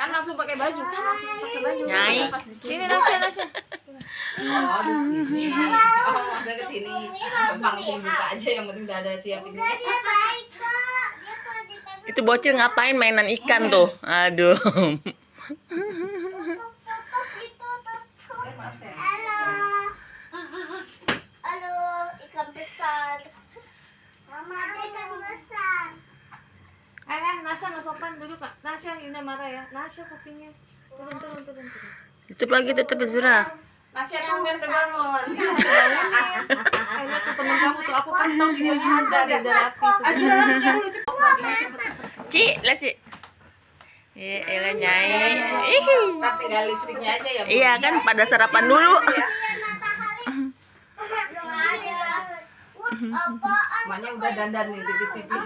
Kan langsung pakai baju, kan langsung pakai baju. Nyai. Pas di Sini sini. Nasya, Nasya. Oh, di sini. Oh, masa ke sini. Gampang sih buka aja, yang penting udah ada siapin. Enggak, dia baik kok. Dia kalau dipegang Itu bocil ngapain mainan ikan tuh? Aduh. tutup ditutup. Maaf saya. Halo. Halo, ikan besar. Mama, ada ikan besar. Nasya nggak sopan duduk Kak. Nasya Yuna marah ya. Nasya kupingnya. Turun. Tutup lagi, tutup Zura. Nasya tumben terbangun. Kayaknya tuh temen kamu tuh aku kasih tau videonya Haza ada rapi. Azra rambutnya dulu cepet. Ci, lah Ci. Elah Nyai. Ih. Ntar tinggal lipstiknya aja ya, Bu. Iya kan pada sarapan dulu. Apaan? Emaknya udah dandan nih tipis-tipis.